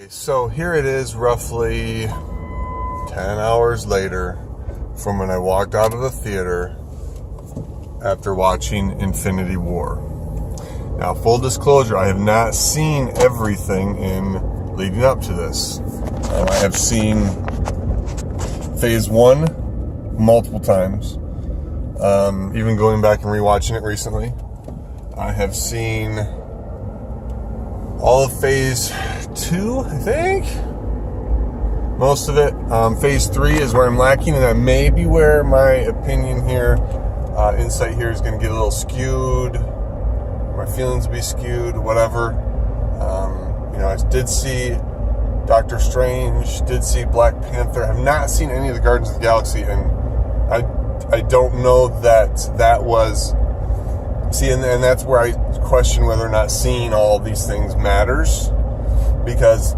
So here it is, roughly 10 hours later from when I walked out of the theater after watching Infinity War. Now, full disclosure, I have not seen everything in leading up to this. I have seen Phase 1 multiple times, even going back and rewatching it recently. I have seen all of Phase 2, I think. Most of it. Phase 3 is where I'm lacking, and that may be where my opinion here, insight here is going to get a little skewed. My feelings will be skewed, whatever. I did see Doctor Strange, did see Black Panther. I have not seen any of the Guardians of the Galaxy, and I don't know that was... See, and that's where I question whether or not seeing all of these things matters, because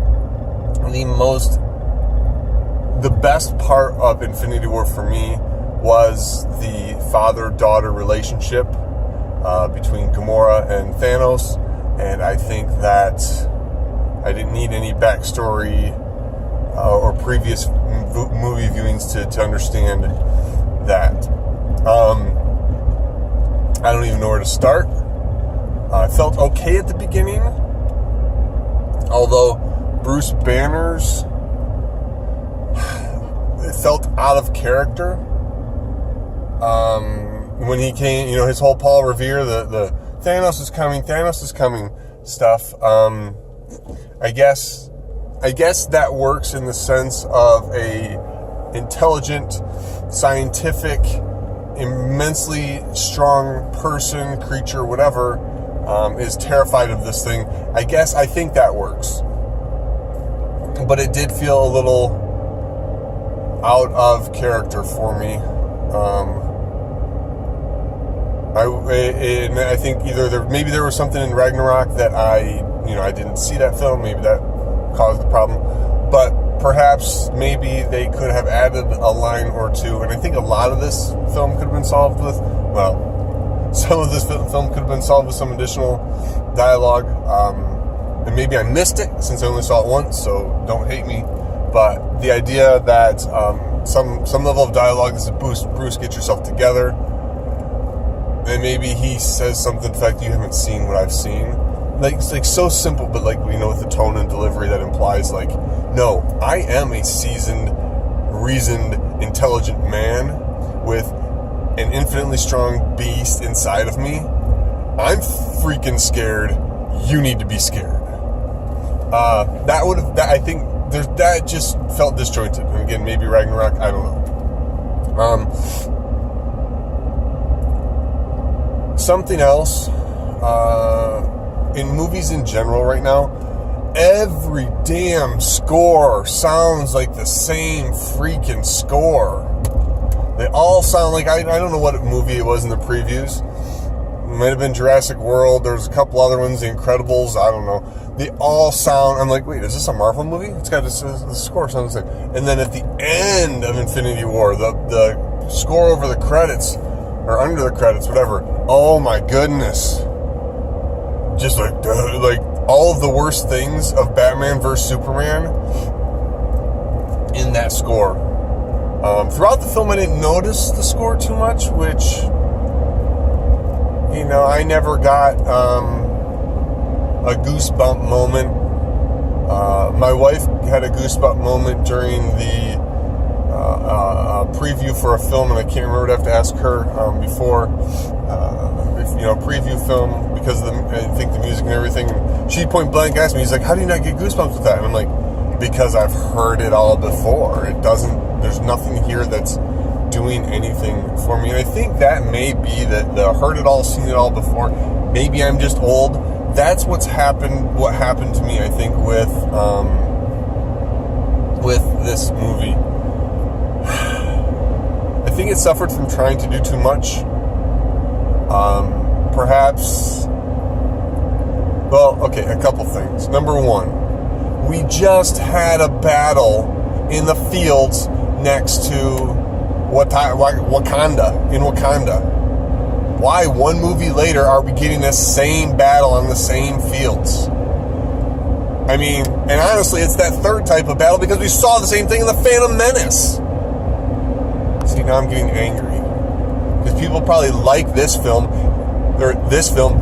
the best part of Infinity War for me was the father-daughter relationship between Gamora and Thanos, and I think that I didn't need any backstory or previous movie viewings to understand that. I don't even know where to start. I felt okay at the beginning, although Bruce Banner's, it felt out of character. When he came, his whole Paul Revere, the Thanos is coming stuff. I guess that works in the sense of a intelligent, scientific, immensely strong person, creature, whatever, is terrified of this thing. I think that works. But it did feel a little out of character for me. I think either maybe there was something in Ragnarok that I didn't see that film. Maybe that caused the problem. But perhaps maybe they could have added a line or two, and I think a lot of this film could have been solved with, some of this film could have been solved with some additional dialogue, and maybe I missed it since I only saw it once, so don't hate me, but the idea that some level of dialogue is Bruce, get yourself together, and maybe he says something to the fact that you haven't seen what I've seen. It's so simple, but with the tone and delivery that implies no, I am a seasoned, reasoned, intelligent man with an infinitely strong beast inside of me. I'm freaking scared. You need to be scared. I think that just felt disjointed. And again, maybe Ragnarok, I don't know. Something else, in movies in general right now, every damn score sounds like the same freaking score. They all sound like, I don't know what movie it was in the previews. It might have been Jurassic World. There's a couple other ones, The Incredibles, I don't know. They all sound, I'm like, wait, is this a Marvel movie? It's got the score sounds the same. And then at the end of Infinity War, the score over the credits, or under the credits, whatever, oh my goodness. Just like all of the worst things of Batman vs. Superman in that score. Throughout the film, I didn't notice the score too much, which, I never got a goosebump moment. My wife had a goosebump moment during the preview for a film, and I can't remember. I'd have to ask her before. Preview film, because I think the music and everything. And she point blank asked me, he's like, how do you not get goosebumps with that? And I'm like, because I've heard it all before. There's nothing here that's doing anything for me. And I think that may be the heard it all, seen it all before. Maybe I'm just old. That's what happened to me, I think, with this movie. I think it suffered from trying to do too much. Perhaps, a couple things. Number one, we just had a battle in the fields next to Wakanda, in Wakanda. Why, one movie later, are we getting the same battle on the same fields? I mean, and honestly, it's that third type of battle because we saw the same thing in The Phantom Menace. See, now I'm getting angry. Because people probably like this film, yet this film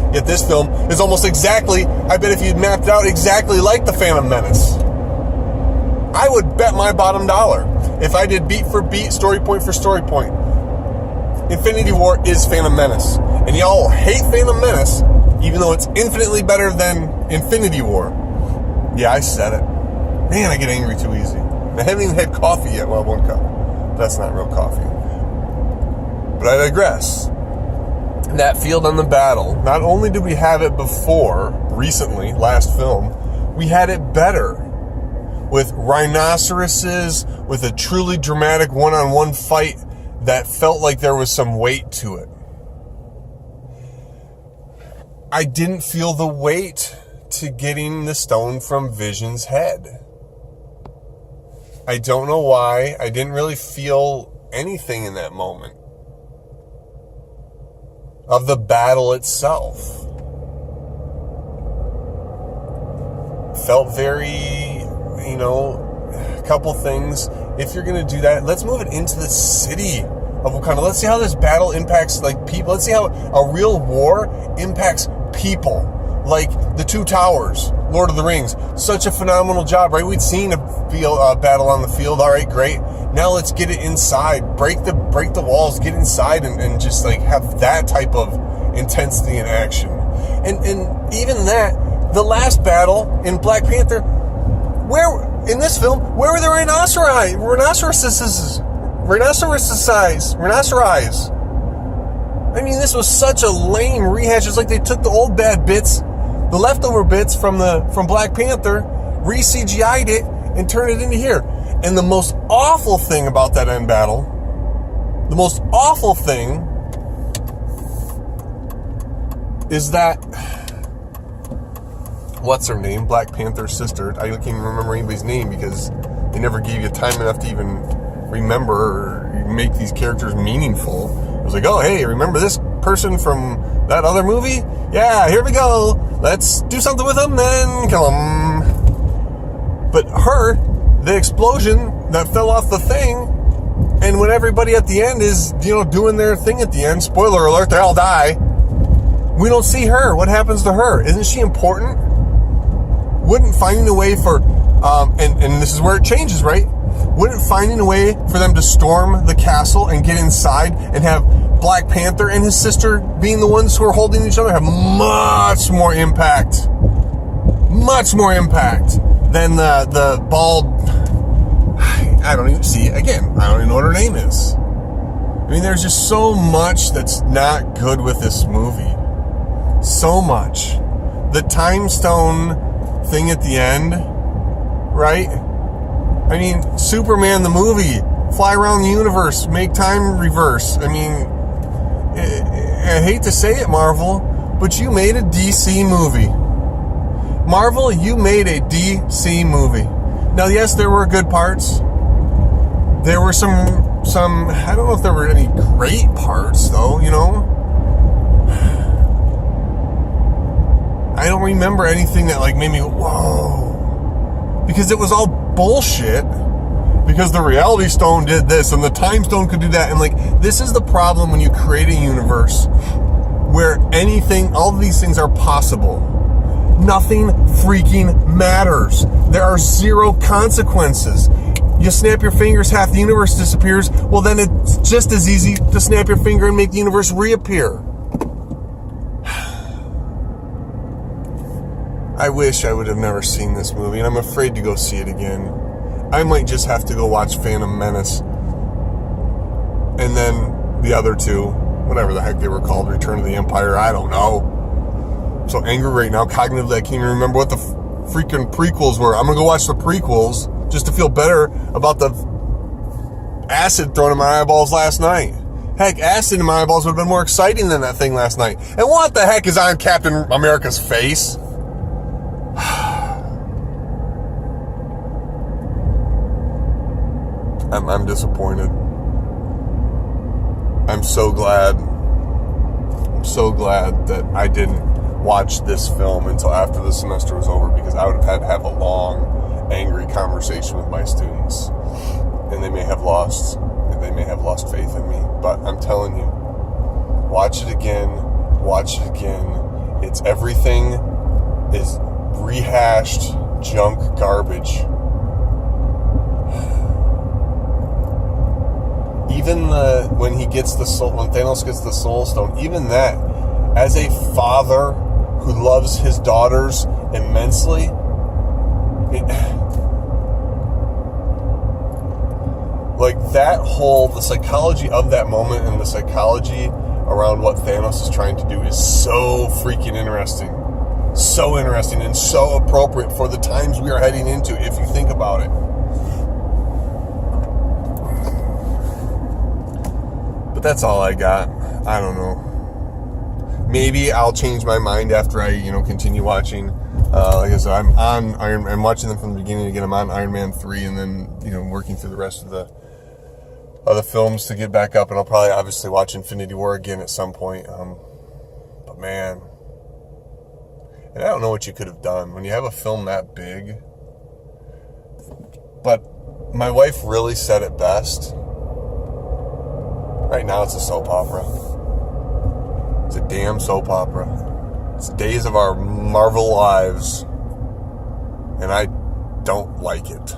is almost exactly, I bet if you mapped it out, exactly like The Phantom Menace. I would bet my bottom dollar. If I did beat for beat, story point for story point, Infinity War is Phantom Menace. And y'all hate Phantom Menace, even though it's infinitely better than Infinity War. Yeah, I said it. Man, I get angry too easy. I haven't even had coffee yet. Well, 1 cup. That's not real coffee. But I digress. That field on the battle, not only did we have it before, recently, last film, we had it better. With rhinoceroses, with a truly dramatic one-on-one fight that felt like there was some weight to it. I didn't feel the weight to getting the stone from Vision's head. I don't know why. I didn't really feel anything in that moment of the battle itself. Felt very, a couple things. If you're going to do that, let's move it into the city of Wakanda. Let's see how this battle impacts people. Let's see how a real war impacts people. Like the Two Towers, Lord of the Rings. Such a phenomenal job, right? We'd seen a battle on the field. All right, great. Now let's get it inside. Break the walls. Get inside and just have that type of intensity and action. And even that, the last battle in Black Panther, in this film, where were the rhinoceroses? I mean, this was such a lame rehash. It's like they took the old bad bits, the leftover bits from Black Panther, re-CGI'd it, and turned it into here. And the most awful thing about that end battle, the most awful thing is that, what's her name? Black Panther's sister. I can't even remember anybody's name because they never gave you time enough to even remember or make these characters meaningful. It was like, oh, hey, remember this person from that other movie? Yeah, here we go. Let's do something with them, then kill them. But the explosion that fell off the thing, and when everybody at the end is, doing their thing at the end, spoiler alert, they all die, we don't see her. What happens to her? Isn't she important? Wouldn't finding a way for, and this is where it changes, right? Wouldn't finding a way for them to storm the castle and get inside and have Black Panther and his sister being the ones who are holding each other have much more impact than the bald, I don't even know what her name is. I mean, there's just so much that's not good with this movie. So much. The time stone thing at the end, right? I mean, Superman the movie, fly around the universe, make time reverse. I mean, I hate to say it, Marvel, but you made a DC movie. Marvel, you made a DC movie. Now, yes, there were good parts. There were some, I don't know if there were any great parts, though, I don't remember anything that, made me go, whoa. Because it was all bullshit. Because the Reality Stone did this, and the Time Stone could do that. And, this is the problem when you create a universe where all of these things are possible. Nothing freaking matters. There are zero consequences. You snap your fingers, half the universe disappears. Well, then it's just as easy to snap your finger and make the universe reappear. I wish I would have never seen this movie, and I'm afraid to go see it again. I might just have to go watch Phantom Menace. And then the other two, whatever the heck they were called, Return of the Empire, I don't know. I'm so angry right now, cognitively, I can't even remember what the freaking prequels were. I'm going to go watch the prequels just to feel better about the acid thrown in my eyeballs last night. Heck, acid in my eyeballs would have been more exciting than that thing last night. And what the heck is on Captain America's face? I'm disappointed. I'm so glad that I didn't watch this film until after the semester was over, because I would have had to have a long, angry conversation with my students. And they may have lost faith in me. But I'm telling you, watch it again. It's everything is rehashed junk garbage. Even when Thanos gets the Soul Stone, even that, as a father who loves his daughters immensely, the psychology of that moment and the psychology around what Thanos is trying to do is so freaking interesting. So interesting and so appropriate for the times we are heading into, if you think about it. But that's all I got. I don't know. Maybe I'll change my mind after I, continue watching. Like I said, I'm watching them from the beginning again. I'm on Iron Man 3 and then, working through the rest of the films to get back up. And I'll probably obviously watch Infinity War again at some point. But man, and I don't know what you could have done when you have a film that big. But my wife really said it best. Right now it's a soap opera. It's a damn soap opera. It's days of our Marvel lives. And I don't like it.